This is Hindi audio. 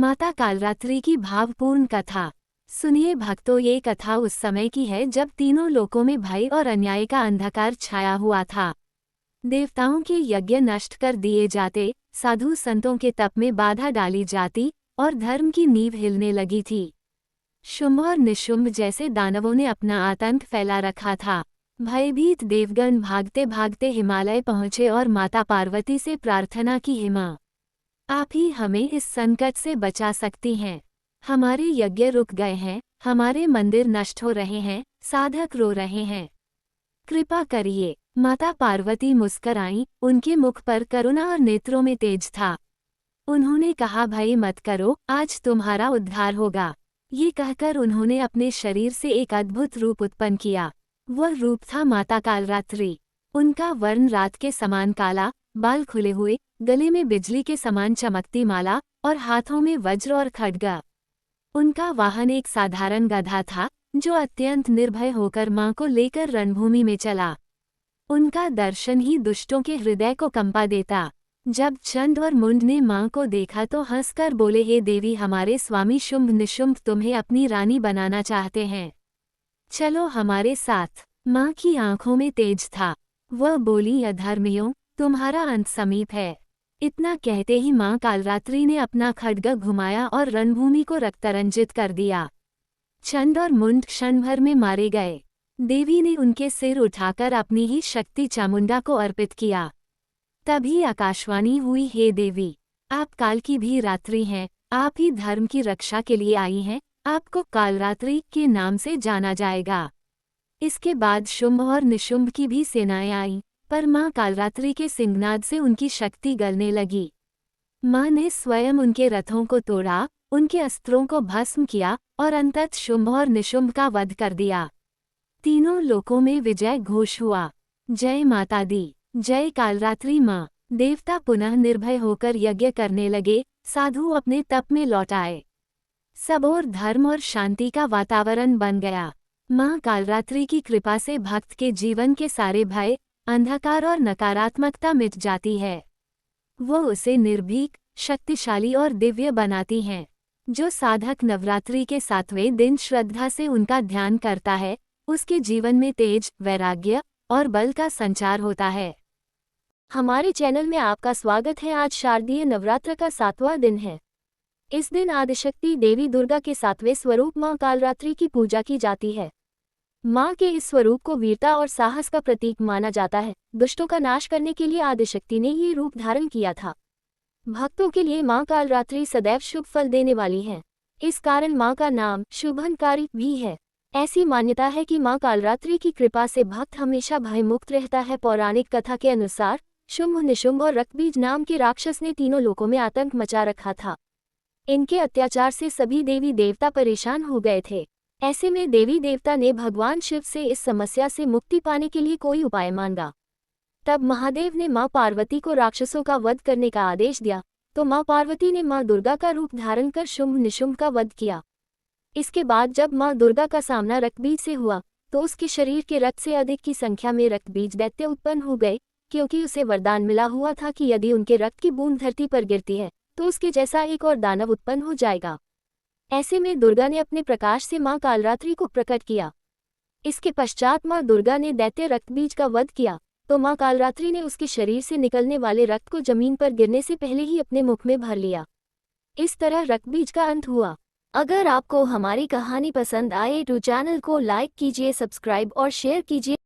माता कालरात्रि की भावपूर्ण कथा। सुनिए भक्तों, ये कथा उस समय की है जब तीनों लोकों में भय और अन्याय का अंधकार छाया हुआ था। देवताओं के यज्ञ नष्ट कर दिए जाते, साधु संतों के तप में बाधा डाली जाती और धर्म की नींव हिलने लगी थी। शुंभ और निशुंभ जैसे दानवों ने अपना आतंक फैला रखा था। भयभीत देवगण भागते भागते हिमालय पहुंचे और माता पार्वती से प्रार्थना की, हिमा आप ही हमें इस संकट से बचा सकती हैं। हमारे यज्ञ रुक गए हैं, हमारे मंदिर नष्ट हो रहे हैं, साधक रो रहे हैं, कृपा करिए। माता पार्वती मुस्कराईं, उनके मुख पर करुणा और नेत्रों में तेज था। उन्होंने कहा, भय मत करो, आज तुम्हारा उद्धार होगा। ये कहकर उन्होंने अपने शरीर से एक अद्भुत रूप उत्पन्न किया। वह रूप था माता कालरात्रि। उनका वर्ण रात के समान काला, बाल खुले हुए, गले में बिजली के समान चमकती माला और हाथों में वज्र और खड्ग। उनका वाहन एक साधारण गधा था, जो अत्यंत निर्भय होकर मां को लेकर रणभूमि में चला। उनका दर्शन ही दुष्टों के हृदय को कंपा देता। जब चंड और मुंड ने मां को देखा तो हंसकर बोले, हे देवी, हमारे स्वामी शुंभ निशुंभ तुम्हें अपनी रानी बनाना चाहते हैं, चलो हमारे साथ। मां की आंखों में तेज था। वह बोली, अधर्मियों, तुम्हारा अंत समीप है। इतना कहते ही मां कालरात्रि ने अपना खड्ग घुमाया और रणभूमि को रक्तरंजित कर दिया। चंड और मुंड क्षण भर में मारे गए। देवी ने उनके सिर उठाकर अपनी ही शक्ति चामुंडा को अर्पित किया। तभी आकाशवाणी हुई, हे देवी, आप काल की भी रात्रि हैं, आप ही धर्म की रक्षा के लिए आई हैं, आपको कालरात्रि के नाम से जाना जाएगा। इसके बाद शुंभ और निशुंभ की भी सेनाएं आईं, पर मां कालरात्रि के सिंहनाद से उनकी शक्ति गलने लगी। मां ने स्वयं उनके रथों को तोड़ा, उनके अस्त्रों को भस्म किया और अंततः शुंभ और निशुंभ का वध कर दिया। तीनों लोकों में विजय घोष हुआ। जय माता दी, जय कालरात्रि मां। देवता पुनः निर्भय होकर यज्ञ करने लगे, साधु अपने तप में लौट आए। सब ओर धर्म और शांति का वातावरण बन गया। मां कालरात्रि की कृपा से भक्त के जीवन के सारे भय, अंधकार और नकारात्मकता मिट जाती है। वो उसे निर्भीक, शक्तिशाली और दिव्य बनाती हैं। जो साधक नवरात्रि के 7वें दिन श्रद्धा से उनका ध्यान करता है, उसके जीवन में तेज, वैराग्य और बल का संचार होता है। हमारे चैनल में आपका स्वागत है। आज शारदीय नवरात्र का 7वां दिन है। इस दिन आदिशक्ति देवी दुर्गा के 7वें स्वरूप मां कालरात्रि की पूजा की जाती है। मां के इस स्वरूप को वीरता और साहस का प्रतीक माना जाता है। दुष्टों का नाश करने के लिए आदिशक्ति ने ये रूप धारण किया था। भक्तों के लिए मां कालरात्रि सदैव शुभ फल देने वाली हैं। इस कारण मां का नाम शुभनकारी भी है। ऐसी मान्यता है कि मां कालरात्रि की कृपा से भक्त हमेशा भयमुक्त रहता है। पौराणिक कथा के अनुसार शुंभ निशुंभ और रक्तबीज नाम के राक्षस ने तीनों लोकों में आतंक मचा रखा था। इनके अत्याचार से सभी देवी देवता परेशान हो गए थे। ऐसे में देवी देवता ने भगवान शिव से इस समस्या से मुक्ति पाने के लिए कोई उपाय मांगा। तब महादेव ने मां पार्वती को राक्षसों का वध करने का आदेश दिया, तो मां पार्वती ने मां दुर्गा का रूप धारण कर शुंभ निशुंभ का वध किया। इसके बाद जब मां दुर्गा का सामना रक्तबीज से हुआ, तो उसके शरीर के रक्त से अधिक की संख्या में रक्तबीज दैत्य उत्पन्न हो गए, क्योंकि उसे वरदान मिला हुआ था कि यदि उनके रक्त की बूंद धरती पर गिरती है, तो उसके जैसा एक और दानव उत्पन्न हो जाएगा। ऐसे में दुर्गा ने अपने प्रकाश से मां कालरात्रि को प्रकट किया। इसके पश्चात मां दुर्गा ने दैत्य रक्तबीज का वध किया, तो मां कालरात्रि ने उसके शरीर से निकलने वाले रक्त को जमीन पर गिरने से पहले ही अपने मुख में भर लिया। इस तरह रक्तबीज का अंत हुआ। अगर आपको हमारी कहानी पसंद आए तो चैनल को लाइक कीजिए, सब्सक्राइब और शेयर कीजिए।